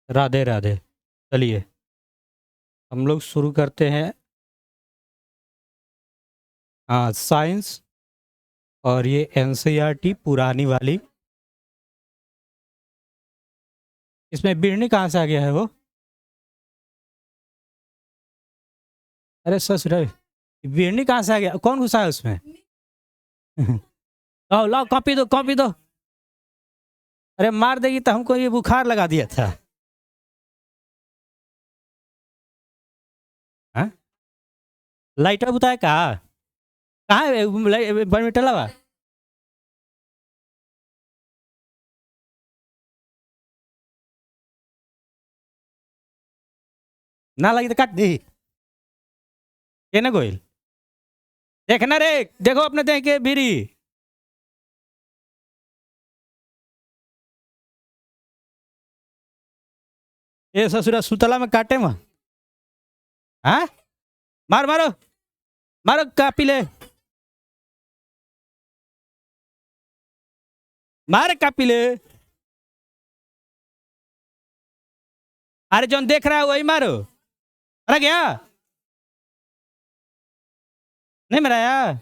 राधे राधे। चलिए हम लोग शुरू करते हैं। हाँ, साइंस। और ये एनसीईआरटी पुरानी वाली। इसमें बिरनी कहाँ से आ गया है वो? अरे सच रहे, बिरनी कहाँ से आ गया? कौन घुसा है उसमें? लाओ लाओ, कॉपी दो, कॉपी दो। अरे मार देगी तो हमको ये बुखार लगा दिया था। हाँ? लाइटर बुताया कहाँ? कहाँ है बैडमिंटन लगा? ना लगी तो काट दी। ये ना गोइल, देखना रे, देखो अपने देख के बीरी। ये ससुरा सुतला में काटे में। हाँ, मार मारो, मारो कापी ले, मार कापी ले। अरे जौन देख रहा है वही मारो। अरे गया नहीं मराया।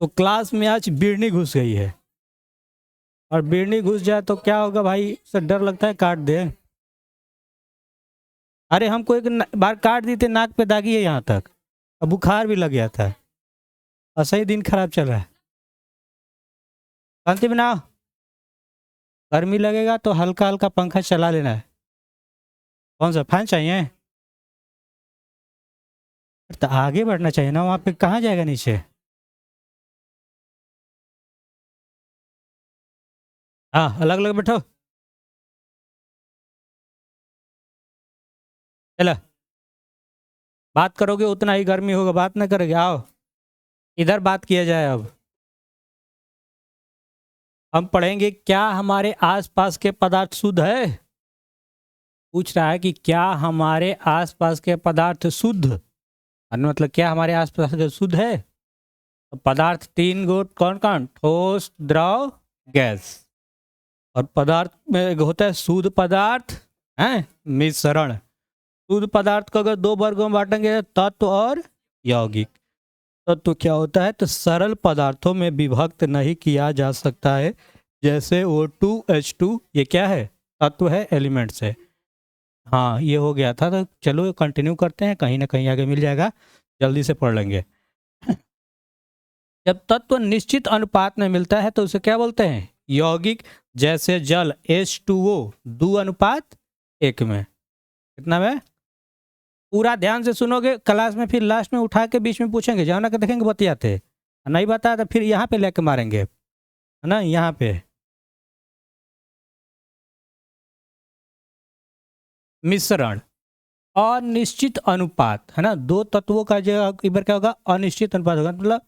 तो क्लास में आज बिरनी घुस गई है, और बिरनी घुस जाए तो क्या होगा भाई? से डर लगता है काट दे। अरे हमको एक बार काट दी थी, नाक पे दागी है यहाँ तक, अब बुखार भी लग गया था, और सही दिन खराब चल रहा है। शांति बनाओ, गर्मी लगेगा तो हल्का हल्का पंखा चला लेना है। कौन सा फैन चाहिए? तो आगे बढ़ना चाहिए ना, वहाँ पे कहाँ जाएगा नीचे? हाँ, अलग अलग बैठो। चलो, बात करोगे उतना ही गर्मी होगा, बात ना करोगे? आओ इधर बात किया जाए। अब हम पढ़ेंगे क्या हमारे आसपास के पदार्थ शुद्ध है। पूछ रहा है कि क्या हमारे आसपास के पदार्थ शुद्ध, मतलब क्या हमारे आसपास के शुद्ध है? तो पदार्थ तीन गो कौन कौन? ठोस, द्रव, गैस। और पदार्थ में एक होता है शुद्ध पदार्थ, है मिश्रण। शुद्ध पदार्थ को अगर दो वर्गों में बांटेंगे, तत्व और यौगिक। तत्व क्या होता है? तो सरल पदार्थों में विभक्त नहीं किया जा सकता है, जैसे O2H2, ये क्या है? तत्व है, एलिमेंट्स है। हाँ, ये हो गया था, तो चलो कंटिन्यू करते हैं, कहीं ना कहीं आगे मिल जाएगा, जल्दी से पढ़ लेंगे। जब तत्व निश्चित अनुपात में मिलता है तो उसे क्या बोलते हैं? यौगिक। जैसे जल H2O 2:1 में। कितना में? पूरा ध्यान से सुनोगे क्लास में, फिर लास्ट में उठा के बीच में पूछेंगे, जाना के देखेंगे बतियाते, नहीं बताया तो फिर यहाँ पे लेके मारेंगे, है ना? यहाँ पे मिश्रण, अनिश्चित अनुपात, है ना? दो तत्वों का जो एक बार क्या होगा? अनिश्चित अनुपात होगा, मतलब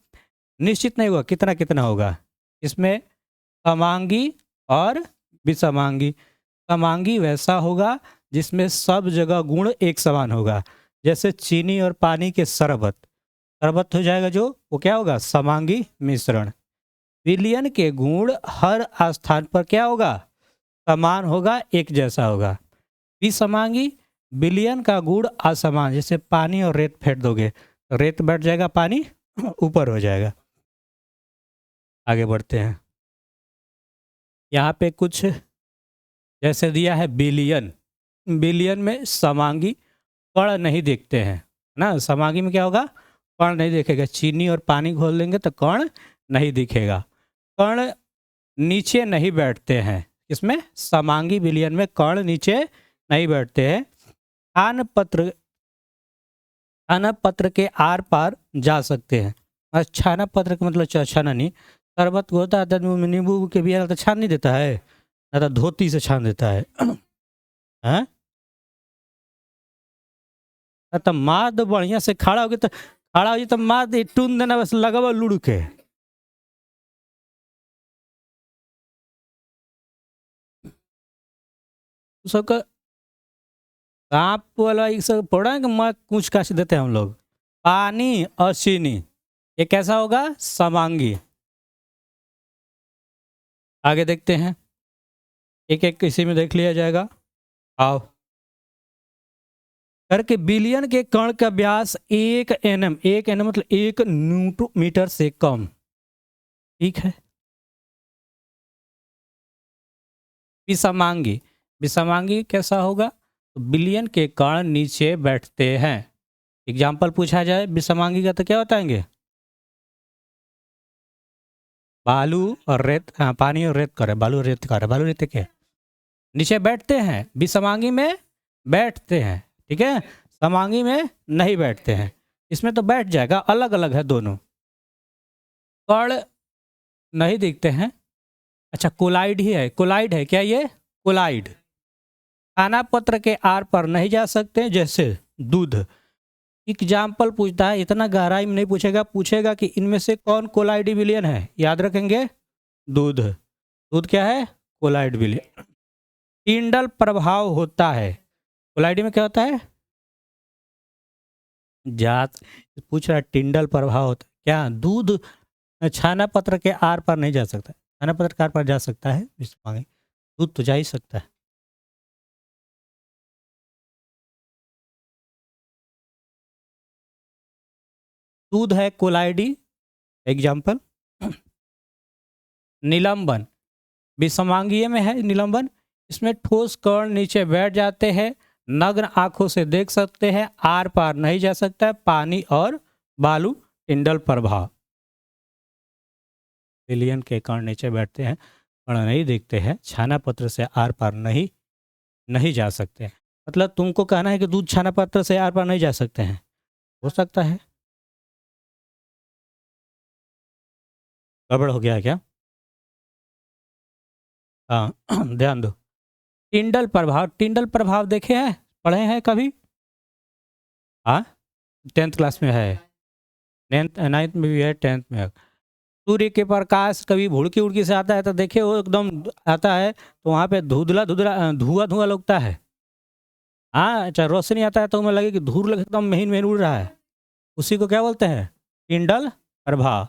निश्चित नहीं होगा कितना कितना होगा। इसमें समांगी और विसमांगी। समांगी वैसा होगा जिसमें सब जगह गुण एक समान होगा, जैसे चीनी और पानी के शरबत। शरबत हो जाएगा जो, वो क्या होगा? समांगी मिश्रण। विलयन के गुण हर स्थान पर क्या होगा? समान होगा, एक जैसा होगा। विसमांगी, विलयन का गुण असमान, जैसे पानी और रेत फेंट दोगे, रेत बैठ जाएगा, पानी ऊपर हो जाएगा। आगे बढ़ते हैं। यहाँ पे कुछ जैसे दिया है बिलियन। बिलियन में समांगी कण नहीं दिखते हैं ना, समांगी में क्या होगा? कण नहीं दिखेगा। चीनी और पानी घोल लेंगे तो कण नहीं दिखेगा। कण नीचे नहीं बैठते हैं, इसमें समांगी विलयन में कण नीचे नहीं बैठते हैं। खान पत्र, खाना पत्र के आर पार जा सकते हैं। छाना पत्र का मतलब छाना नहीं, शरबत को होता है तो नींबू के भी तो छान नहीं देता है, ना तो धोती से छान देता है। हैं? तो मार दो बढ़िया से, खड़ा होगी तो खड़ा हो तो मार दे, टून देना बस, लगवा लुड़ के। सबका सांप वाला ये सब पढ़ा है कि मैं कुछ काश देते हैं हम लोग। पानी और चीनी, ये कैसा होगा? समांगी। आगे देखते हैं, एक एक इसी में देख लिया जाएगा। आओ करके बिलियन के कण का व्यास 1 nm, 1 nm मतलब 1 न्यूटन से कम। ठीक है। विषमांगी, विषमांगी कैसा होगा? तो बिलियन के कण नीचे बैठते हैं। एग्जाम्पल पूछा जाए विषमांगी का तो क्या बताएंगे? बालू और रेत, हाँ पानी और रेत करे, बालू रेत करे, बालू रेत के नीचे बैठते हैं, विषमांगी में बैठते हैं। ठीक है, समांगी में नहीं बैठते हैं। इसमें तो बैठ जाएगा, अलग अलग है दोनों। कण नहीं दिखते हैं। अच्छा कोलाइड ही है, कोलाइड है क्या ये? कोलाइड खाना पत्र के आर पर नहीं जा सकते, जैसे दूध। एग्जाम्पल पूछता है, इतना गहराई में नहीं पूछेगा, पूछेगा कि इनमें से कौन कोलाइडी विलियन है। याद रखेंगे दूध। दूध क्या है? कोलाइड विलियन। टिंडल प्रभाव होता है, कोलाइडी में क्या होता है? जात पूछ रहा, टिंडल प्रभाव होता है क्या? दूध छाना पत्र के आर पर नहीं जा सकता, छाना पत्र के आर पर जा सकता है, दूध तो जा ही सकता है। दूध है कोलाइडी। एग्जाम्पल निलंबन, विषमांगीय में है निलंबन। इसमें ठोस कण नीचे बैठ जाते हैं, नग्न आंखों से देख सकते हैं, आर पार नहीं जा सकता है। पानी और बालू, टिंडल प्रभाव। बिलियन के कण नीचे बैठते हैं, कण नहीं दिखते हैं, छाना पत्र से आर पार नहीं जा सकते हैं। मतलब तुमको कहना है कि दूध छाना पत्र से आर पार नहीं जा सकते हैं? हो सकता है। गड़बड़ हो गया है क्या? हाँ ध्यान दो। टिंडल प्रभाव, टिंडल प्रभाव देखे हैं, पढ़े हैं कभी? हाँ 10th क्लास में है, 9th में भी है, 10th में है। सूर्य के प्रकाश कभी भुड़की उड़की से आता है तो देखिए वो एकदम आता है तो वहाँ पे धुंधला धुंधला धुआं धुआं लगता है। हाँ अच्छा, रोशनी आता है तो हमें लगे कि धूल एकदम महीन महीन उड़ रहा है, उसी को क्या बोलते हैं? टिंडल प्रभाव।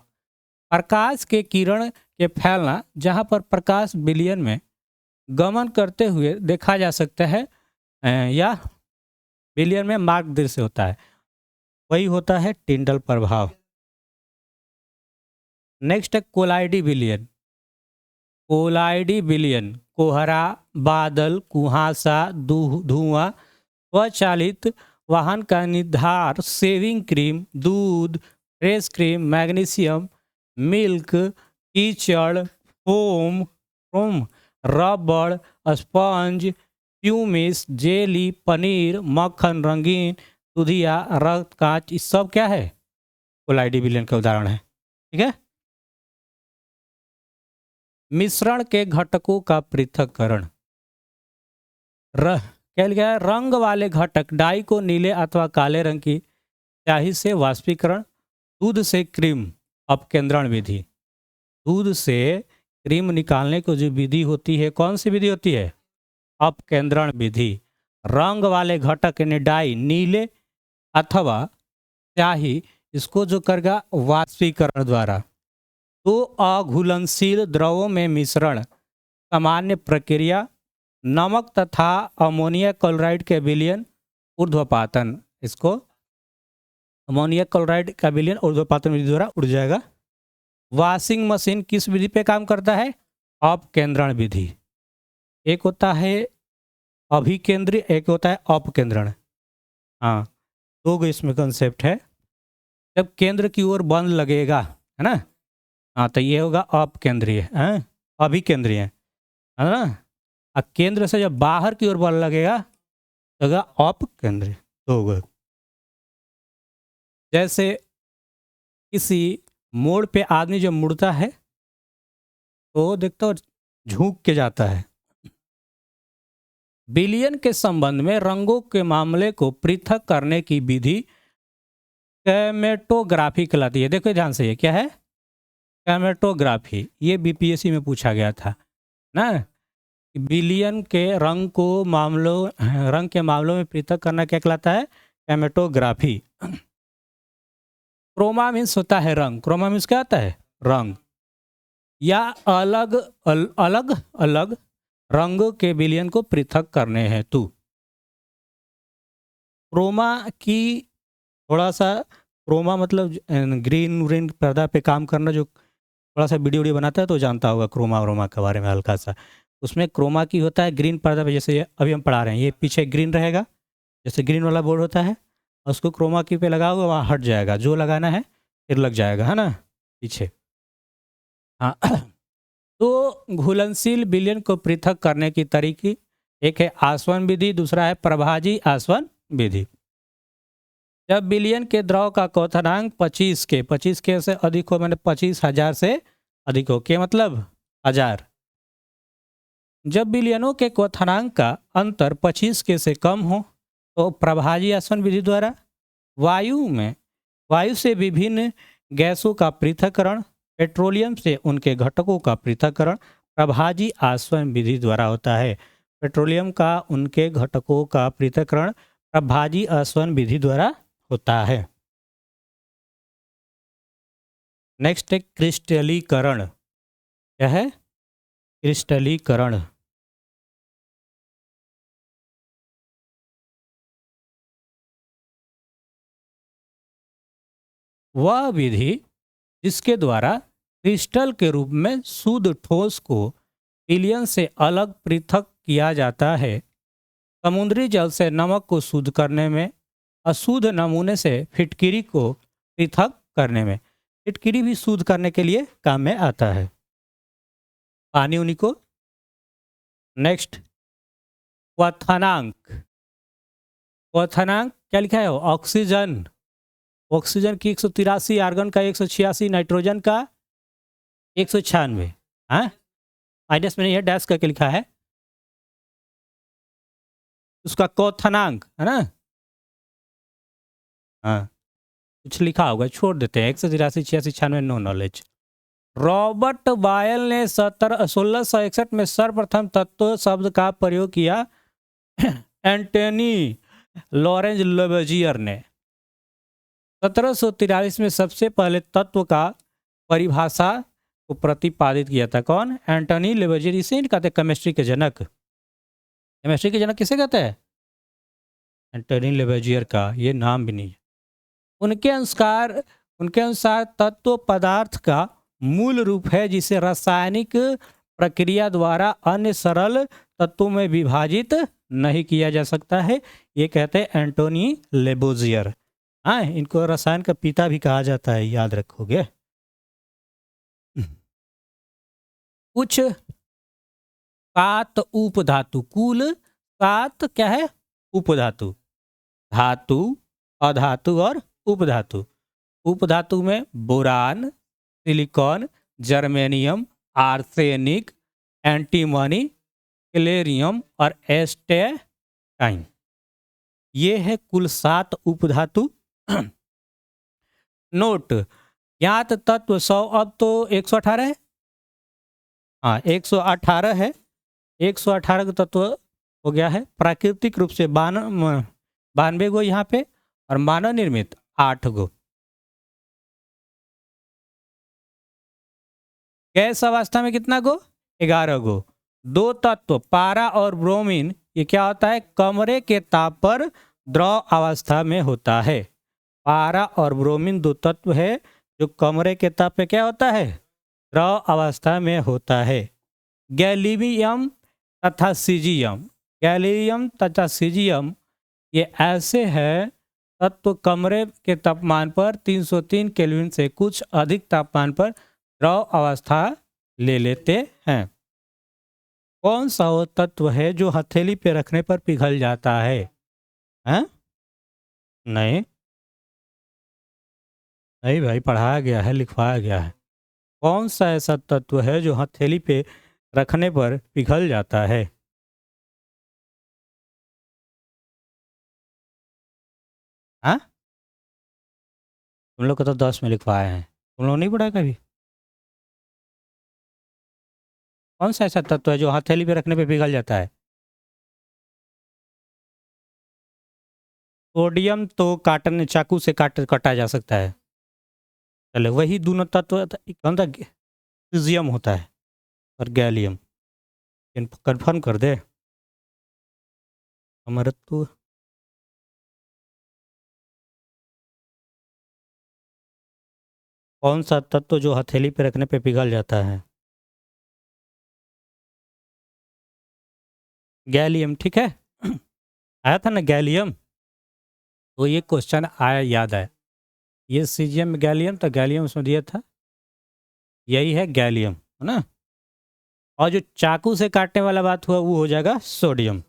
प्रकाश के किरण के फैलना, जहाँ पर प्रकाश बिलियन में गमन करते हुए देखा जा सकता है, या बिलियन में मार्क दृश्य होता है, वही होता है टिंडल प्रभाव। नेक्स्ट है कोलाइडी विलियन। कोलाइडी विलियन कोहरा, बादल, कुहासा, धुआं, स्वचालित वाहन का निधार, शेविंग क्रीम, दूध, फ्रेश क्रीम, मैग्नीशियम, मिल्क, कीचड़, फोम, रबड़, स्पंज, प्यूमिस, जेली, पनीर, मक्खन, रंगीन, दूधिया, रक्त कांच, ये सब क्या है? कोलाइडी विलियन के उदाहरण है। ठीक है। मिश्रण के घटकों का पृथक्करण। क्या लिखा है? रंग वाले घटक डाई को नीले अथवा काले रंग की स्याही से वाष्पीकरण। दूध से क्रीम अपकेंद्रण विधि। दूध से क्रीम निकालने को जो विधि होती है, कौन सी विधि होती है? अपकेंद्रण विधि। रंग वाले घटक यानी डाई नीले अथवा स्याही, इसको जो करेगा वाष्पीकरण द्वारा। तो अघुलनशील द्रवों में मिश्रण, सामान्य प्रक्रिया। नमक तथा अमोनिया क्लोराइड के विलयन, ऊर्ध्वपातन। इसको अमोनिया क्लोराइड का विलयन ऊर्ध्वपातन विधि द्वारा उड़ जाएगा। वॉशिंग मशीन किस विधि पे काम करता है? अपकेंद्रण विधि। एक होता है अभिकेंद्री, एक होता है अपकेंद्रण। हाँ दो इसमें कंसेप्ट है। जब केंद्र की ओर बंद लगेगा, है ना, हाँ तो ये होगा अपकेंद्रीय, अभिकेंद्रीय, है ना। और केंद्र से जब बाहर की ओर बल लगेगा तो होगा अपकेंद्रीय। होगा जैसे किसी मोड़ पे आदमी जब मुड़ता है तो देखता और झुक के जाता है। विलयन के संबंध में रंगों के मामले को पृथक करने की विधि कैमेटोग्राफी कहलाती है। देखो ध्यान से, ये क्या है? कैमेटोग्राफी। ये बीपीएससी में पूछा गया था ना। विलयन के रंग के मामलों में पृथक करना क्या कहलाता है? कैमेटोग्राफी। क्रोमा मीन्स होता है रंग। क्रोमा मीन्स क्या होता है? रंग। या अलग अलग रंगों के विलयन को पृथक करने हेतु। क्रोमा की थोड़ा सा, क्रोमा मतलब ग्रीन व्रीन पर्दा पे काम करना, जो थोड़ा सा वीडियो वीडियो बनाता है तो जानता होगा क्रोमा व्रोमा के बारे में हल्का सा। उसमें क्रोमा की होता है ग्रीन पर्दा पे, जैसे अभी हम पढ़ा रहे हैं, ये पीछे ग्रीन रहेगा, जैसे ग्रीन वाला बोर्ड होता है, और उसको क्रोमा की पे लगाओगे वहाँ हट जाएगा, जो लगाना है फिर लग जाएगा, है ना, पीछे। हाँ। तो घुलनशील विलयन को पृथक करने की तरीके, एक है आसवन विधि, दूसरा है प्रभाजी आसवन विधि। जब विलयन के द्रव का क्वथनांक 25 के से अधिक हो, मैंने 25,000 से अधिक हो, के मतलब 1000। जब विलयनों के क्वथनांक का अंतर 25 के से कम हो तो प्रभाजी आसवन विधि द्वारा वायु से विभिन्न गैसों का पृथक्करण, पेट्रोलियम से उनके घटकों का पृथक्करण प्रभाजी आसवन विधि द्वारा होता है। पेट्रोलियम का उनके घटकों का पृथक्करण प्रभाजी आसवन विधि द्वारा होता है। नेक्स्ट है क्रिस्टलीकरण। क्या है? क्रिस्टलीकरण। वह विधि जिसके द्वारा क्रिस्टल के रूप में शुद्ध ठोस को विलयन से अलग पृथक किया जाता है। समुद्री जल से नमक को शुद्ध करने में, अशुद्ध नमूने से फिटकिरी को पृथक करने में। फिटकिरी भी शुद्ध करने के लिए काम में आता है, पानी उन्हीं को। नेक्स्ट, क्वथनांक। क्वथनांक क्या लिखा है? ऑक्सीजन। ऑक्सीजन की 183, आर्गन का 186, नाइट्रोजन का 196। हाँ, माइनस में नहीं है, डैश करके लिखा है, उसका क्वथनांक है ना। हाँ, कुछ लिखा होगा, छोड़ देते हैं। 183, 86, 96 नो नॉलेज। रॉबर्ट बायल ने 1661 में सर्वप्रथम तत्व शब्द का प्रयोग किया। एंटनी लॉरेंज लेबेजियर ने 1743 में सबसे पहले तत्व का परिभाषा को प्रतिपादित किया था। कौन? एंटनी लेबेजियर। इसे नहीं कहते केमिस्ट्री के जनक? केमिस्ट्री के जनक किसे कहते हैं? एंटनी लेबेजियर का ये नाम भी नहीं है। उनके अनुसार तत्व पदार्थ का मूल रूप है जिसे रासायनिक प्रक्रिया द्वारा अन्य सरल तत्वों में विभाजित नहीं किया जा सकता है। ये कहते हैं एंटोनी लेबेजियर। हाँ, इनको रसायन का पिता भी कहा जाता है, याद रखोगे। कुछ 7 उपधातु, कुल 7 क्या है? उपधातु। धातु, अधातु और उपधातु। उपधातु में boron, silicon, germanium, arsenic, antimony, क्लेरियम और एस्टेटाइन। ये है कुल 7 उपधातु। नोट, ज्ञात तत्व 100, अब तो 118 है। हाँ, 118 है। 118 का तत्व हो गया है। प्राकृतिक रूप से 92 गो यहाँ पे, और मानव निर्मित 8 गो। गैस अवस्था में कितना गो? 11 गो। 2 तत्व पारा और ब्रोमीन, ये क्या होता है? कमरे के ताप पर द्रव अवस्था में होता है। पारा और ब्रोमीन 2 तत्व है जो कमरे के ताप पे क्या होता है? द्रव अवस्था में होता है। गैलीवियम तथा सीजियम, गैलीवियम तथा सीजियम ये ऐसे हैं तत्व कमरे के तापमान पर 303 केल्विन से कुछ अधिक तापमान पर द्रव अवस्था ले लेते हैं। कौन सा वो तत्व है जो हथेली पे रखने पर पिघल जाता है? हैं? नहीं नहीं भाई, पढ़ाया गया है, लिखवाया गया है। कौन सा ऐसा तत्व है जो हथेली पे रखने पर पिघल जाता है? हाँ, तुम लोग को तो 10 में लिखवाए हैं, तुम लोग नहीं पढ़ा कभी? कौन सा ऐसा तत्व है जो हथेली पे रखने पे पिघल जाता है? सोडियम तो काटने, चाकू से काटा जा सकता है। चलो, वही दोनों तत्व कौन था? सीजियम होता है और गैलियम। कन्फर्म कर दे हमारा तो। कौन सा तत्व जो हथेली पे रखने पे पिघल जाता है? गैलियम, ठीक है। आया था ना गैलियम, तो ये क्वेश्चन आया, याद है। ये सीजियम गैलियम, तो गैलियम उसमें दिया था, यही है गैलियम, है ना। और जो चाकू से काटने वाला बात हुआ वो हो जाएगा सोडियम।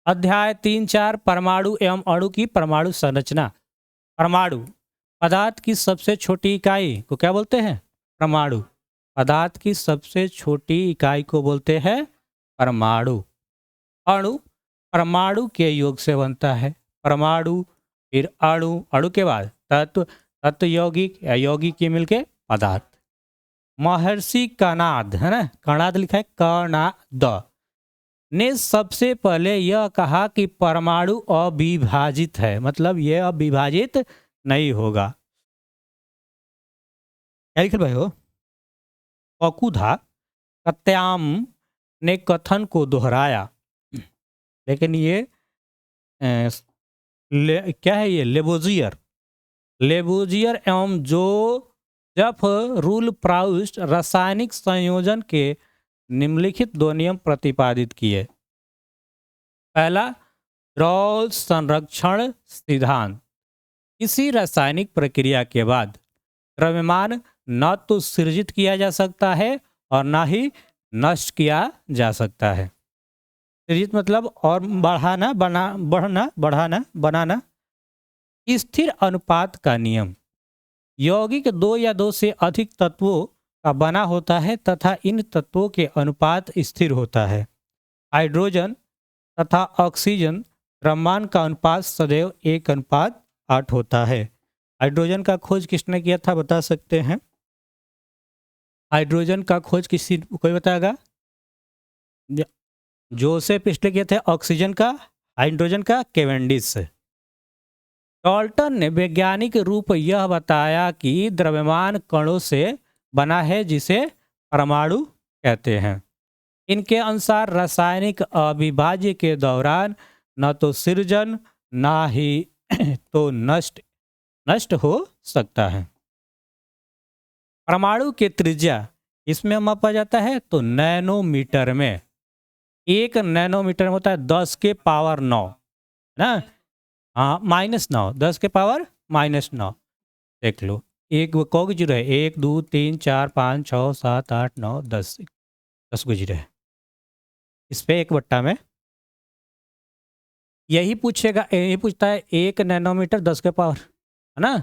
अध्याय 3-4 परमाणु एवं अणु की परमाणु संरचना। परमाणु पदार्थ की सबसे छोटी इकाई को क्या बोलते हैं? परमाणु। पदार्थ की सबसे छोटी इकाई को बोलते हैं परमाणु। अणु परमाणु के योग से बनता है। परमाणु, फिर अणु, अणु के बाद तत्व, तत्व यौगिक या यौगिक के मिलके पदार्थ। महर्षि कणाद, है ना, कणाद लिखा है कणाद, ने सबसे पहले यह कहा कि परमाणु अविभाजित है, मतलब यह अविभाजित नहीं होगा। क्या लिखल भाई हो? ककुधा कत्याम ने कथन को दोहराया, लेकिन ये क्या है, ये लेबोजियर, लेबोजियर एवं जो जफ रूल प्राउस्ट रासायनिक संयोजन के निम्नलिखित दो नियम प्रतिपादित किए। पहला, द्रव्य संरक्षण सिद्धांत। किसी रासायनिक प्रक्रिया के बाद द्रव्यमान न तो सृजित किया जा सकता है और न ही नष्ट किया जा सकता है। सृजित मतलब और बढ़ाना, बढ़ाना, बनाना। स्थिर अनुपात का नियम। यौगिक दो या दो से अधिक तत्वों का बना होता है तथा इन तत्वों के अनुपात स्थिर होता है। हाइड्रोजन तथा ऑक्सीजन द्रव्यमान का अनुपात सदैव 1:8 होता है। हाइड्रोजन का खोज किसने किया था, बता सकते हैं? हाइड्रोजन का खोज किसी, कोई बताएगा? जोसेफ पिस्टले किए थे। ऑक्सीजन का, हाइड्रोजन का केवेंडिस। डाल्टन ने वैज्ञानिक रूप यह बताया कि द्रव्यमान कणों से बना है जिसे परमाणु कहते हैं। इनके अनुसार रासायनिक अविभाज्य के दौरान न तो सृजन न ही तो नष्ट हो सकता है। परमाणु के त्रिज्या इसमें मापा जाता है तो नैनोमीटर में। 1 नैनोमीटर में होता है 10 के पावर 9, ना, हाँ, -9, 10 के पावर -9। देख लो, एक कौ को जीरो है, 1 2 3 4 5 6 7 8 9 10, 10 को जीरो है। इस पे 1/, में यही पूछेगा, यही पूछता है 1 नैनोमीटर 10 के पावर, है ना,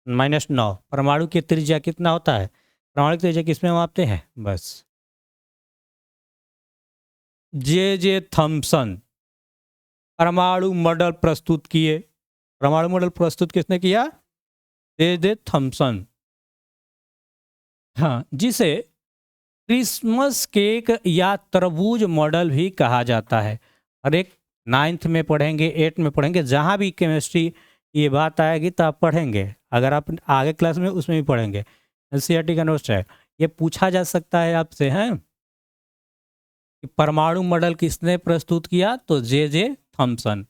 -9। परमाणु की त्रिज्या कितना होता है? परमाणु की त्रिज्या किसमें मापते हैं? बस। जे थॉम्सन परमाणु मॉडल प्रस्तुत किए। परमाणु मॉडल प्रस्तुत किसने किया? J Thomson. हाँ, जिसे क्रिसमस केक या तरबूज मॉडल भी कहा जाता है। और एक 9th में पढ़ेंगे, 8th में पढ़ेंगे, जहाँ भी केमिस्ट्री ये बात आएगी तो आप पढ़ेंगे। अगर आप आगे क्लास में उसमें भी पढ़ेंगे, एनसीईआरटी का नोट्स है। ये पूछा जा सकता है आपसे, हैं कि परमाणु मॉडल किसने प्रस्तुत किया? तो जे थॉम्सन।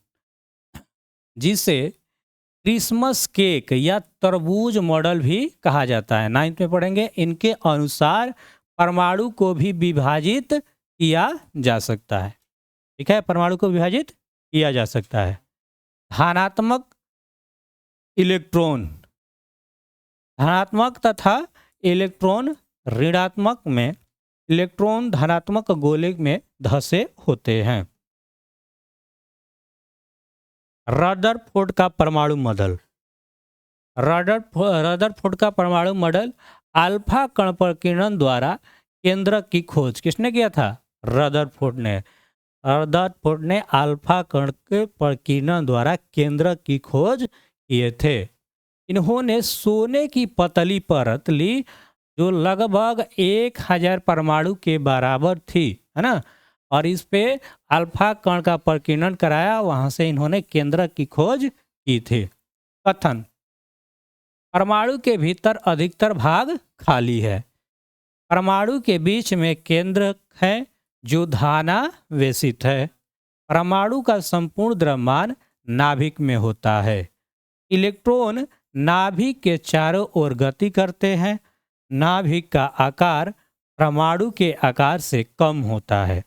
जिसे क्रिसमस केक या तरबूज मॉडल भी कहा जाता है, 9th में पढ़ेंगे। इनके अनुसार परमाणु को भी विभाजित किया जा सकता है। ठीक है, परमाणु को विभाजित किया जा सकता है। धनात्मक इलेक्ट्रॉन, धनात्मक तथा इलेक्ट्रॉन ऋणात्मक में, इलेक्ट्रॉन धनात्मक गोले में धसे होते हैं। रदरफोर्ड का परमाणु मॉडल। रदरफोर्ड का परमाणु मॉडल अल्फा कण प्रकीर्णन द्वारा केंद्रक की खोज किसने किया था? रदरफोर्ड ने। रदरफोर्ड ने अल्फा कण के प्रकीर्णन द्वारा केंद्रक की खोज किए थे। इन्होंने सोने की पतली परत ली जो लगभग 1000 परमाणु के बराबर थी, है ना, और इस पे अल्फा कण का प्रकीर्णन कराया। वहां से इन्होंने केंद्रक की खोज की थी। कथन: परमाणु के भीतर अधिकतर भाग खाली है। परमाणु के बीच में केंद्रक है जो धानावेशित है। परमाणु का संपूर्ण द्रव्यमान नाभिक में होता है। इलेक्ट्रॉन नाभिक के चारों ओर गति करते हैं। नाभिक का आकार परमाणु के आकार से कम होता है।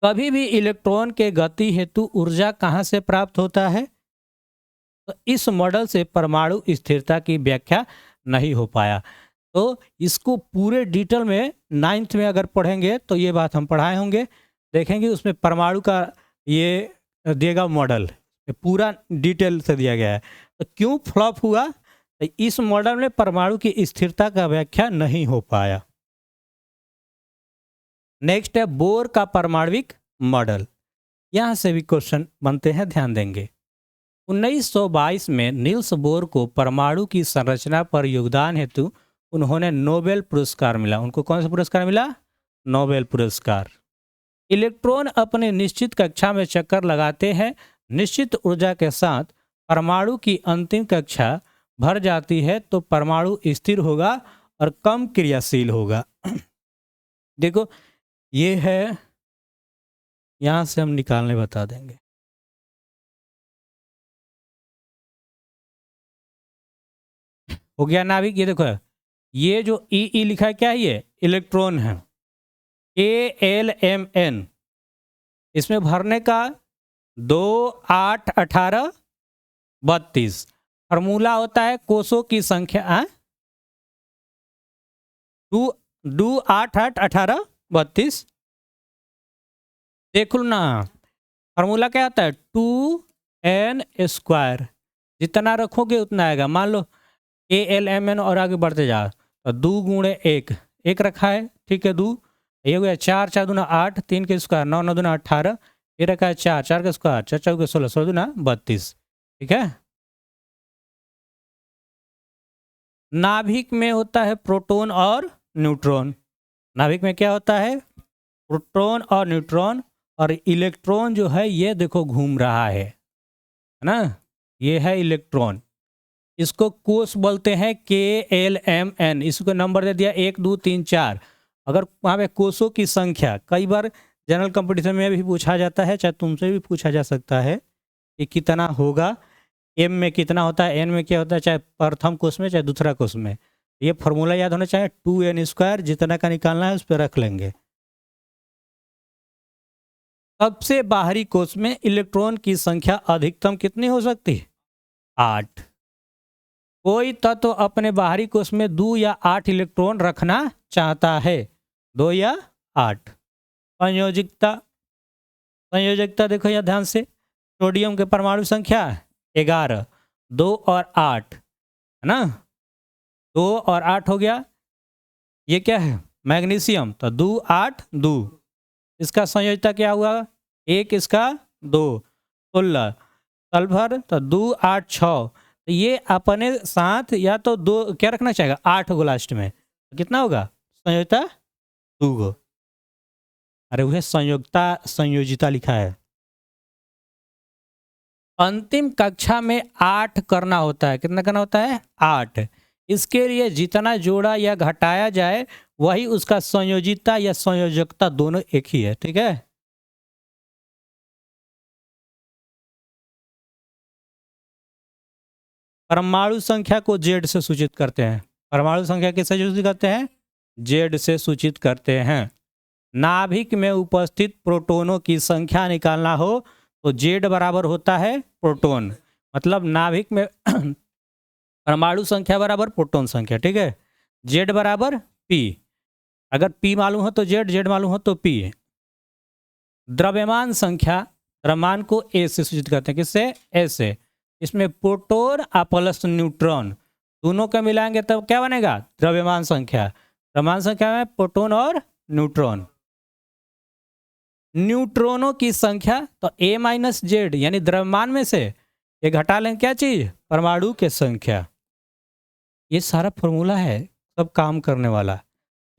कभी भी इलेक्ट्रॉन के गति हेतु ऊर्जा कहाँ से प्राप्त होता है? तो इस मॉडल से परमाणु स्थिरता की व्याख्या नहीं हो पाया। तो इसको पूरे डिटेल में 9th में अगर पढ़ेंगे तो ये बात हम पढ़ाए होंगे, देखेंगे उसमें परमाणु का ये दिएगा मॉडल, पूरा डिटेल से दिया गया है। तो क्यों फ्लॉप हुआ? तो इस मॉडल में परमाणु की स्थिरता का व्याख्या नहीं हो पाया। नेक्स्ट है बोर का परमाणविक मॉडल। यहाँ से भी क्वेश्चन बनते हैं, ध्यान देंगे। 1922 में नील्स बोर को परमाणु की संरचना पर योगदान हेतु उन्होंने नोबेल पुरस्कार मिला। उनको कौन सा पुरस्कार मिला? नोबेल पुरस्कार। इलेक्ट्रॉन अपने निश्चित कक्षा में चक्कर लगाते हैं। निश्चित ऊर्जा के साथ परमाणु की अंतिम कक्षा भर जाती है तो परमाणु स्थिर होगा और कम क्रियाशील होगा। देखो ये है, यहां से हम निकालने बता देंगे। हो गया नाभिक। ये देखो ये जो ई लिखा है क्या है? ये इलेक्ट्रॉन है। ALMN इसमें भरने का 2 8 18 32 फॉर्मूला होता है कोषों की संख्या 2 8 8 18 32। देख लो ना, फॉर्मूला क्या आता है? 2n²। जितना रखोगे उतना आएगा। मान लो ALMN और आगे बढ़ते जा तो 2 गुणे 1 1 रखा है, ठीक है। 2 ये हो गया 4 4 दूना 8 3 के स्क्वायर 9 9 दूना 18। ये रखा है 4 4 के स्क्वायर 4 4 के 16 16 दूना 32, ठीक है। नाभिक में होता है प्रोटॉन और न्यूट्रॉन। नाभिक में क्या होता है? प्रोटॉन और न्यूट्रॉन। और इलेक्ट्रॉन जो है ये देखो घूम रहा है ना, ये है इलेक्ट्रॉन। इसको कोष बोलते हैं KLMN। इसको नंबर दे दिया 1 2 3 4। अगर वहाँ पे कोषों की संख्या कई बार जनरल कंपटीशन में भी पूछा जाता है, चाहे तुमसे भी पूछा जा सकता है कि कितना होगा, M में कितना होता है, N में क्या होता है, चाहे प्रथम कोष में चाहे दूसरा कोष में। ये फॉर्मूला याद होना चाहिए। 2n²। जितना का निकालना है उस पर रख लेंगे। सबसे बाहरी कोष में इलेक्ट्रॉन की संख्या अधिकतम कितनी हो सकती है? 8। कोई तत्व अपने बाहरी कोष में 2 या 8 इलेक्ट्रॉन रखना चाहता है। 2 या 8। संयोजकता। संयोजकता देखो या ध्यान से। सोडियम के परमाणु संख्या 11, 2 और 8 है ना। 2 और 8 हो गया। ये क्या है? मैग्नीशियम। तो 2 8 2। इसका संयोजकता क्या हुआ? 1 इसका 2 16। सल्फर तो 2 8 6। तो ये अपने साथ या तो 2 क्या रखना चाहेगा? 8 गो लास्ट में। कितना होगा संयोजकता? 2 गो। अरे वह संयोजकता संयोजिता लिखा है। अंतिम कक्षा में 8 करना होता है। कितना करना होता है? 8। इसके लिए जितना जोड़ा या घटाया जाए वही उसका संयोजिता या संयोजकता दोनों एक ही है, ठीक है। परमाणु संख्या को Z से सूचित करते हैं। परमाणु संख्या किससे सूचित करते हैं? Z से सूचित करते हैं। नाभिक में उपस्थित प्रोटोनों की संख्या निकालना हो तो Z बराबर होता है प्रोटॉन। मतलब नाभिक में परमाणु संख्या बराबर प्रोटॉन संख्या, ठीक है। Z बराबर P। अगर P मालूम हो तो Z, Z मालूम हो तो P। द्रव्यमान संख्या, द्रव्यमान को A से सूचित करते हैं। किससे? A से। इसमें प्रोटॉन और प्लस न्यूट्रॉन दोनों को मिलाएंगे तब क्या बनेगा? द्रव्यमान संख्या। द्रव्यमान संख्या में प्रोटॉन और न्यूट्रॉन। न्यूट्रॉनों की संख्या तो A- Z, यानी द्रव्यमान में से ये घटा लें क्या चीज? परमाणु की संख्या। ये सारा फॉर्मूला है, सब काम करने वाला।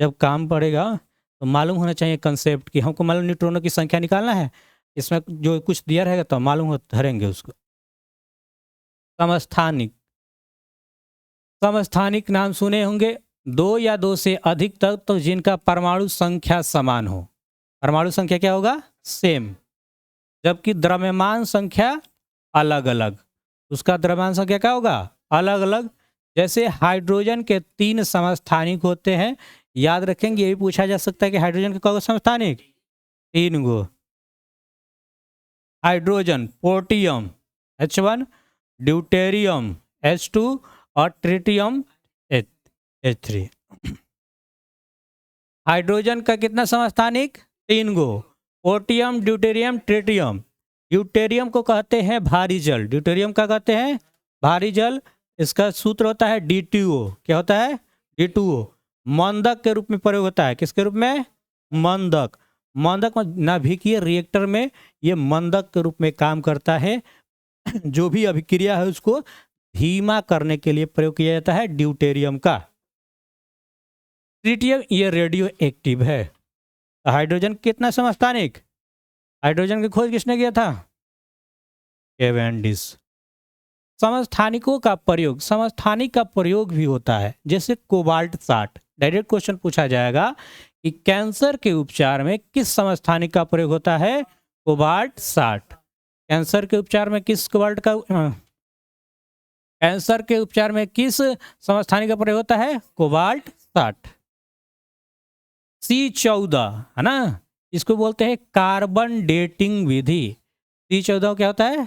जब काम पड़ेगा तो मालूम होना चाहिए कंसेप्ट कि हमको मालूम न्यूट्रॉनों की संख्या निकालना है। इसमें जो कुछ दिया रहेगा तो मालूम हो धरेंगे उसको। समस्थानिक। समस्थानिक नाम सुने होंगे। दो या दो से अधिक तत्व जिनका परमाणु संख्या समान हो। परमाणु संख्या क्या होगा? सेम। जबकि द्रव्यमान संख्या अलग अलग, उसका द्रव्यमान संख्या क्या होगा? अलग अलग। जैसे हाइड्रोजन के 3 समस्थानिक होते हैं, याद रखेंगे, ये भी पूछा जा सकता है कि हाइड्रोजन के कौन समस्थानिक? 3 गो। हाइड्रोजन, पोर्टियम H1, ड्यूटेरियम H2 और ट्रिटियम H3। हाइड्रोजन का कितना समस्थानिक? 3 गो। पोर्टियम, ड्यूटेरियम, ट्रिटियम। ड्यूटेरियम को कहते हैं भारी जल। ड्यूटेरियम का कहते हैं भारी जल। इसका सूत्र होता है D2O। क्या होता है? D2O। मंदक के रूप में प्रयोग होता है। किसके रूप में? मंदक। मंदक नाभिकीय रिएक्टर में ये मंदक के रूप में काम करता है। जो भी अभिक्रिया है उसको धीमा करने के लिए प्रयोग किया जाता है ड्यूटेरियम का। ट्रिटियम ये रेडियो एक्टिव है। हाइड्रोजन कितना समस्थानिक? हाइड्रोजन की खोज किसने किया था? कैवेंडिश। समस्थानिकों का प्रयोग, समस्थानिक का प्रयोग भी होता है, जैसे कोबाल्ट 60। डायरेक्ट क्वेश्चन पूछा जाएगा कि कैंसर के उपचार में किस समस्थानिक का प्रयोग होता है? कोबाल्ट 60। कैंसर के उपचार में किस कोबाल्ट का कैंसर के उपचार में किस समस्थानिक का प्रयोग होता है? कोबाल्ट 60। C14 है ना, इसको बोलते हैं कार्बन डेटिंग विधि। C14 क्या होता है?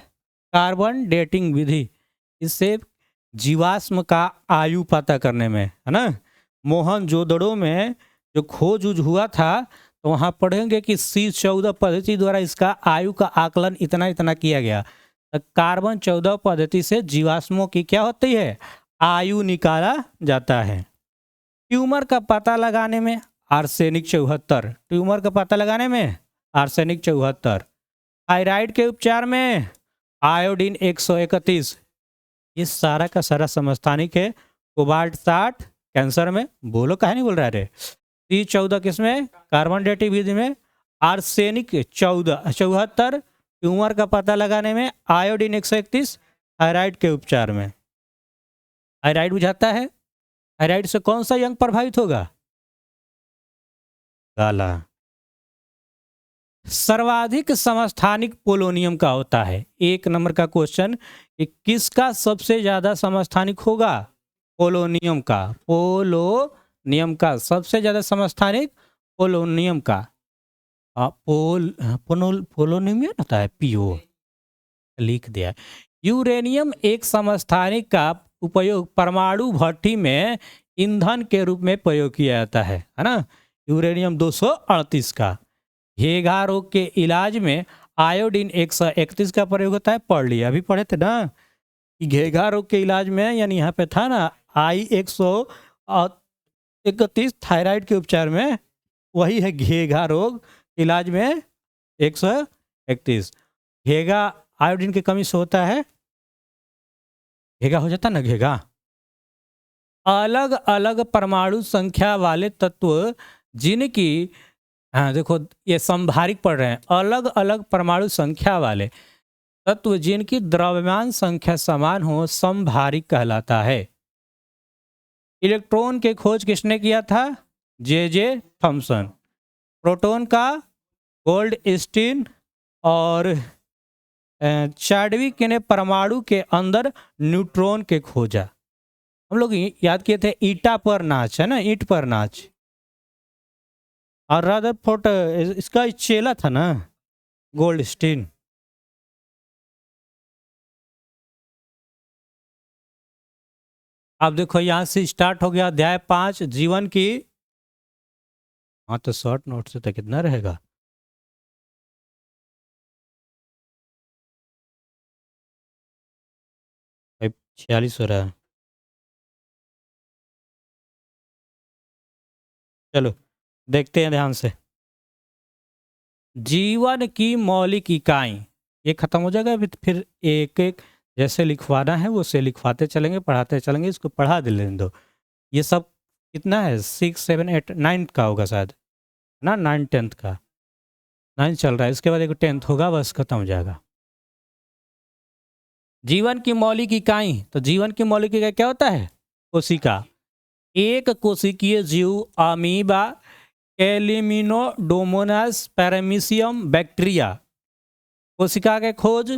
कार्बन डेटिंग विधि। इससे जीवाश्म का आयु पता करने में, है ना, मोहनजोदड़ो में जो खोज हुआ था तो वहाँ पढ़ेंगे कि C14 पद्धति द्वारा इसका आयु का आकलन इतना इतना किया गया। तो कार्बन 14 पद्धति से जीवाश्मों की क्या होती है? आयु निकाला जाता है। ट्यूमर का पता लगाने में आर्सेनिक 74। ट्यूमर का पता लगाने में आर्सेनिक 74। थायराइड के उपचार में आयोडीन 131। ये सारा का सारा समस्थानिक है। कोबाल्ट 60 कैंसर में, बोलो काहे नहीं बोल रहा रे? C14 किसमें? कार्बन डेटिंग विधि में। आर्सेनिक 74 ट्यूमर का पता लगाने में। आयोडीन 131 थायराइड के उपचार में। थायराइड बुझाता है। थायराइड से कौन सा अंग प्रभावित होगा? काला। सर्वाधिक समस्थानिक पोलोनियम का होता है। 1 नंबर का क्वेश्चन, किसका सबसे ज्यादा समस्थानिक होगा? पोलोनियम का। पोलोनियम का सबसे ज्यादा समस्थानिक पोलोनियम का। पोलोनियम होता है, PO लिख दिया। यूरेनियम एक समस्थानिक का उपयोग परमाणु भट्टी में ईंधन के रूप में प्रयोग किया जाता है ना। यूरेनियम 238 का। घेघा रोग के इलाज में आयोडीन 131 का प्रयोग होता है। पढ़ लिया, अभी पढ़े थे ना कि घेघा रोग के इलाज में, यानी यहाँ पे था ना I131 थायराइड के उपचार में, वही है घेघा रोग इलाज में 131। घेघा आयोडीन की कमी से होता है, घेघा हो जाता ना, घेघा। अलग अलग परमाणु संख्या वाले तत्व जिनकी, हाँ देखो ये संभारिक पढ़ रहे हैं, अलग अलग परमाणु संख्या वाले तत्व जिनकी द्रव्यमान संख्या समान हो संभारिक कहलाता है। इलेक्ट्रॉन के खोज किसने किया था? J.J. थॉमसन। प्रोटॉन का गोल्डस्टीन और चार्डविक ने परमाणु के अंदर न्यूट्रॉन के खोजा। हम लोग याद किए थे ईटा पर नाच, है ना, ईंट पर नाच। और रदरफोर्ड इसका चेला था ना, गोल्डस्टीन। अब देखो यहाँ से स्टार्ट हो गया अध्याय 5 जीवन की। हाँ तो शॉर्ट नोट से तो कितना रहेगा? भाई 46 हो रहा है। चलो देखते हैं ध्यान से। जीवन की मौलिक इकाई, ये खत्म हो जाएगा, फिर एक एक जैसे लिखवाना है वो से लिखवाते चलेंगे, पढ़ाते चलेंगे। इसको पढ़ा दे लेने दो। ये सब कितना है? 6, 7, 8, 9 का होगा शायद ना, 9, 10 का। 9 चल रहा है, इसके बाद एक 10th होगा, बस खत्म हो जाएगा। जीवन की मौलिक इकाई, तो जीवन की मौलिक इकाई क्या होता है? कोशिका। एक कोशिकीय जीव अमीबा, एलिमिनोडोमोनास पैरामीशियम बैक्टीरिया। कोशिका के खोज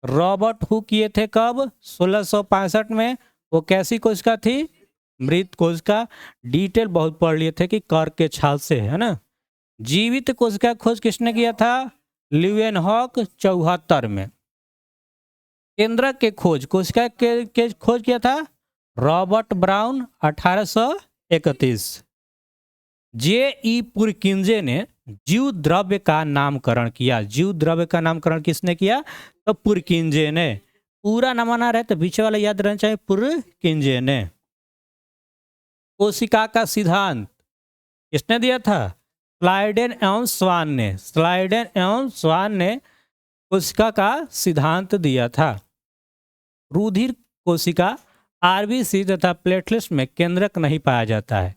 रॉबर्ट हुक किए थे कब? 1665 में। वो कैसी कोशिका थी? मृत कोशिका। डिटेल बहुत पढ़ लिए थे कि कर के छाल से, है ना। जीवित कोशिका खोज किसने किया था? ल्यूवेनहॉक 74 में। केंद्रक के खोज कोशिका के खोज किया था रॉबर्ट ब्राउन 1831। जे.ई. पुरकिंजे ने जीव द्रव्य का नामकरण किया। जीव द्रव्य का नामकरण किसने किया? तो पुरकिंजे ने। पूरा नाम आना रहे तो पीछे वाला याद रहना चाहिए, पुरकिंजे ने। कोशिका का सिद्धांत किसने दिया था? स्लाइडेन एवं स्वान ने। स्लाइडेन एवं स्वान ने कोशिका का सिद्धांत दिया था। रुधिर कोशिका आरबीसी तथा प्लेटलेट्स में केंद्रक नहीं पाया जाता है।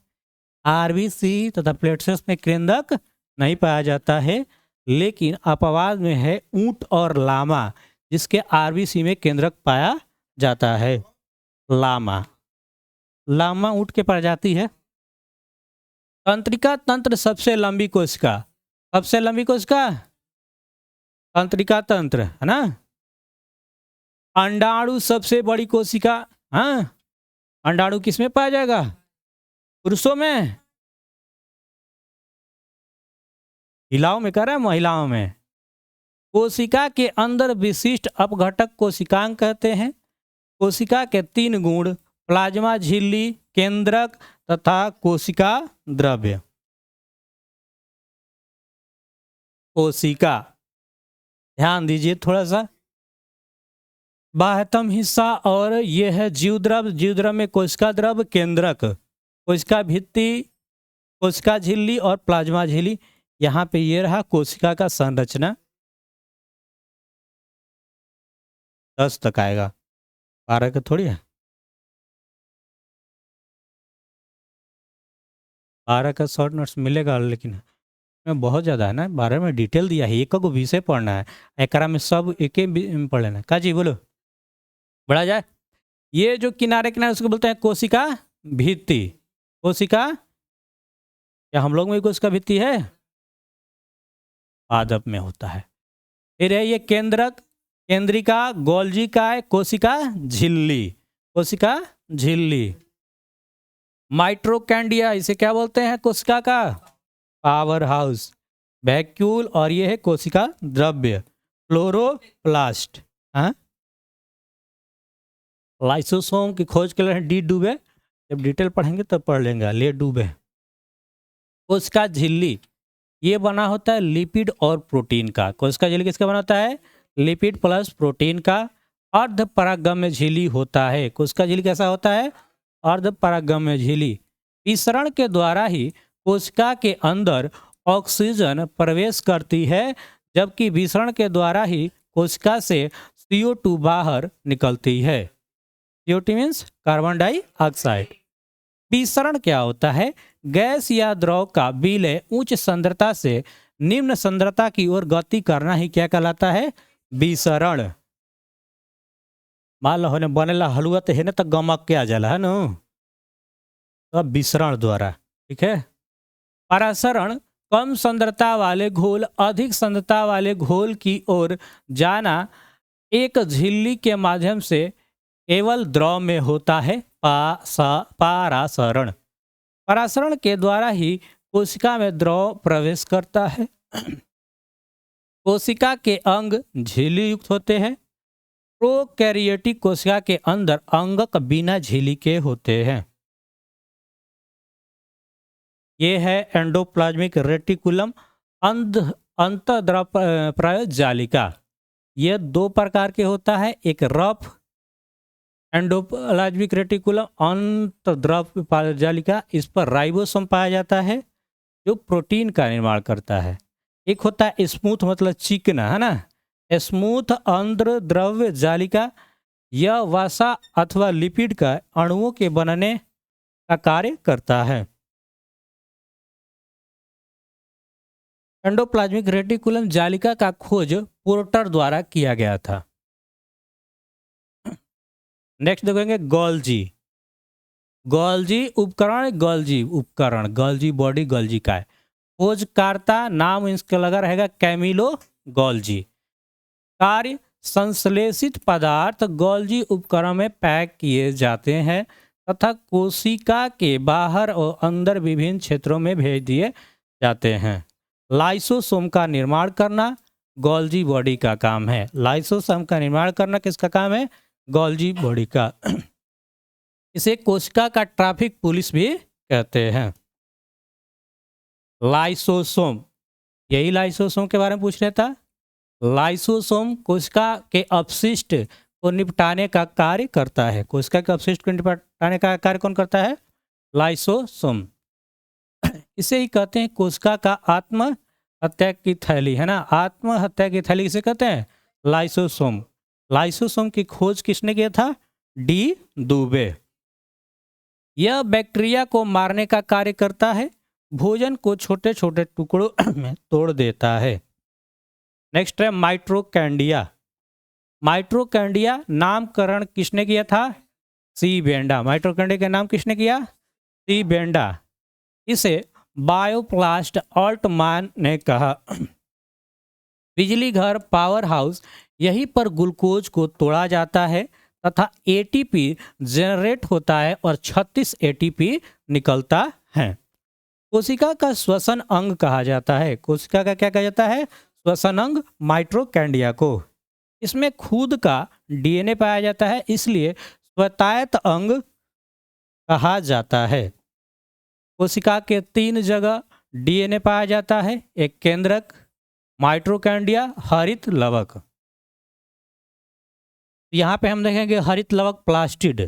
आरबीसी तथा प्लेटलेट्स में केंद्रक नहीं पाया जाता है, लेकिन अपवाद में है ऊंट और लामा, जिसके आरबीसी में केंद्रक पाया जाता है। लामा ऊंट के प्रजाति है। तंत्रिका तंत्र सबसे लंबी कोशिका। सबसे लंबी कोशिका तंत्रिका तंत्र, है ना। अंडाणु सबसे बड़ी कोशिका। हाँ, अंडाणु किसमें पाया जाएगा? पुरुषों में। महिलाओं में, कह रहा है महिलाओं में। कोशिका के अंदर विशिष्ट अपघटक कोशिकांग कहते हैं। कोशिका के 3 गुण प्लाज्मा झिल्ली, केंद्रक तथा कोशिका द्रव्य। कोशिका ध्यान दीजिए थोड़ा सा, बाह्यतम हिस्सा और यह है जीव द्रव्य। जीव द्रव्य में कोशिका द्रव्य, केंद्रक, कोशिका भित्ति, कोशिका झिल्ली और प्लाज्मा झिल्ली। यहाँ पे ये रहा कोशिका का संरचना। 10 तक आएगा, 12 का थोड़ी है। 12 का शॉर्ट नोट्स मिलेगा, लेकिन में बहुत ज़्यादा है ना। 12 में डिटेल दिया है, एक को विषय पढ़ना है, एकरा में सब एक पढ़ लेना। का जी बोलो, बढ़ा जाए। ये जो किनारे किनारे उसको बोलते हैं कोशिका भित्ति। कोशिका, क्या हम लोग में कोशिका भित्ति है? पादप में होता है। फिर है ये केंद्रक, केंद्रिका, गोल्जी काय, कोशिका झिल्ली। कोशिका झिल्ली। माइट्रोकैंडिया, इसे क्या बोलते हैं? कोशिका का पावर हाउस। वैक्यूल, और ये है कोशिका द्रव्य, क्लोरोप्लास्ट। हाँ, लाइसोसोम की खोज के लिए डी डुबे, जब डिटेल पढ़ेंगे तब पढ़ लेंगे, ले डुबे। कोशिका झिल्ली, ये बना होता है लिपिड और प्रोटीन का। कोशिका झिल्ली किसका बना होता है? लिपिड प्लस प्रोटीन का। अर्ध परागम्य झिल्ली होता है। कोशिका झिल्ली कैसा होता है? अर्ध परागम्य झिल्ली। विसरण के द्वारा ही कोशिका के अंदर ऑक्सीजन प्रवेश करती है, जबकि विसरण के द्वारा ही कोशिका से CO2 बाहर निकलती है। CO2 means carbon dioxide. विसरण क्या होता है? गैस या द्रव का विलय उच्च सांद्रता से निम्न सांद्रता की ओर गति करना ही क्या कहलाता है? विसरण। मान लो बनेला हलवा तो है ना, तो गमक के आ जाला है ना, तो विसरण द्वारा। ठीक है। परासरण, कम सांद्रता वाले घोल अधिक सांद्रता वाले घोल की ओर जाना एक झिल्ली के माध्यम से केवल द्रव में होता है। परासरण। परासरण के द्वारा ही कोशिका में द्रव प्रवेश करता है। कोशिका के अंग झिल्ली युक्त होते हैं। प्रोकैरियोटिक कोशिका के अंदर अंगक बिना झिल्ली के होते हैं। ये है एंडोप्लाज्मिक रेटिकुलम, अंतःद्रव प्रजालिका। यह 2 प्रकार के होता है, एक रफ एंडोप्लाज्मिक रेटिकुलम अंतःद्रव प्रजालिका, इस पर राइबोसोम पाया जाता है जो प्रोटीन का निर्माण करता है। एक होता है स्मूथ, मतलब चिकना, है ना, स्मूथ अंतःद्रव जालिका। यह वसा अथवा लिपिड का अणुओं के बनने का कार्य करता है। एंडोप्लाज्मिक रेटिकुलम जालिका का खोज पोर्टर द्वारा किया गया था। नेक्स्ट देखेंगे गोल्जी। गोल्जी उपकरण, गोल्जी उपकरण, गोल्जी बॉडी, गोल्जी काय। खोजकर्ता नाम इसका लगा रहेगा कैमिलो गोल्जी। कार्य संश्लेषित पदार्थ गोल्जी उपकरण में पैक किए जाते हैं तथा कोशिका के बाहर और अंदर विभिन्न क्षेत्रों में भेज दिए जाते हैं। लाइसोसोम का निर्माण करना गोल्जी बॉडी का काम है। लाइसोसोम का निर्माण करना किसका काम है? गोल्जी बॉडी का। इसे कोशिका का ट्रैफिक पुलिस भी कहते हैं। लाइसोसोम, यही लाइसोसोम के बारे में पूछ रहा था। लाइसोसोम कोशिका के अपशिष्ट को निपटाने का कार्य करता है। कोशिका के अपशिष्ट को निपटाने का कार्य कौन करता है? लाइसोसोम। इसे ही कहते हैं कोशिका का आत्महत्या की थैली, है ना। आत्महत्या की थैली किसे कहते हैं? लाइसोसोम। लाइसोसोम की खोज किसने किया था? डी दुबे। यह बैक्टीरिया को मारने का कार्य करता है, भोजन को छोटे छोटे टुकड़ों में तोड़ देता है। नेक्स्ट है माइट्रोकैंडिया। माइट्रोकैंडिया नामकरण किसने किया था? सी बेंडा। माइट्रोकैंडिया का नाम किसने किया? सी बेंडा। इसे बायोप्लास्ट ऑल्टमैन ने कहा। बिजली घर, पावर हाउस, यहीं पर ग्लूकोज को तोड़ा जाता है तथा एटीपी जनरेट होता है और 36 एटीपी निकलता है। कोशिका का श्वसन अंग कहा जाता है। कोशिका का क्या कहा जाता है? श्वसन अंग माइट्रोकैंडिया को। इसमें खुद का डीएनए पाया जाता है, इसलिए श्वेतायत अंग कहा जाता है। कोशिका के 3 जगह डीएनए पाया जाता है, एक केंद्रक, माइट्रोकैंडिया, हरित लवक। यहाँ पे हम देखेंगे हरित लवक प्लास्टिड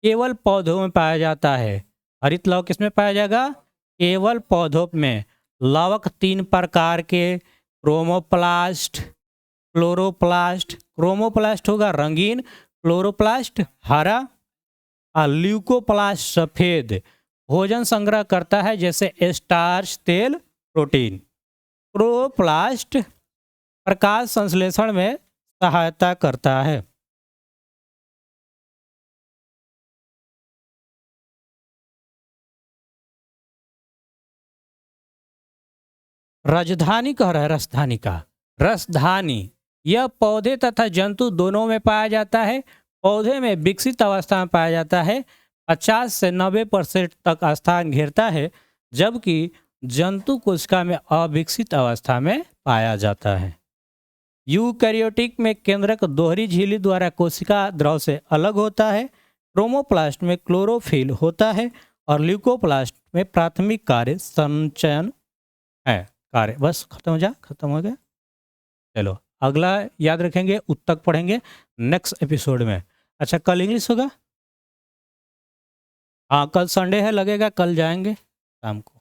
केवल पौधों में पाया जाता है। हरित लवक किसमें पाया जाएगा? केवल पौधों में। लवक 3 प्रकार के, क्रोमोप्लास्ट, क्लोरोप्लास्ट। क्रोमोप्लास्ट होगा रंगीन, क्लोरोप्लास्ट हरा, और ल्यूकोप्लास्ट सफेद। भोजन संग्रह करता है जैसे स्टार्च, तेल, प्रोटीन। क्लोरोप्लास्ट प्रकाश संश्लेषण में सहायता करता है। राजधानी कह रहा है, राजधानी का। रसधानी यह पौधे तथा जंतु दोनों में पाया जाता है। पौधे में विकसित अवस्था में पाया जाता है, 50 से 90% तक स्थान घेरता है, जबकि जंतु कोशिका में अविकसित अवस्था में पाया जाता है। यूकैरियोटिक में केंद्रक दोहरी झिल्ली द्वारा कोशिका द्रव से अलग होता है। क्रोमोप्लास्ट में क्लोरोफिल होता है और ल्यूकोप्लास्ट में प्राथमिक कार्य संचयन है। कार्य बस खत्म हो गया। चलो अगला याद रखेंगे, उत्तक पढ़ेंगे नेक्स्ट एपिसोड में। अच्छा कल इंग्लिश होगा? हाँ कल संडे है, लगेगा कल जाएंगे शाम को।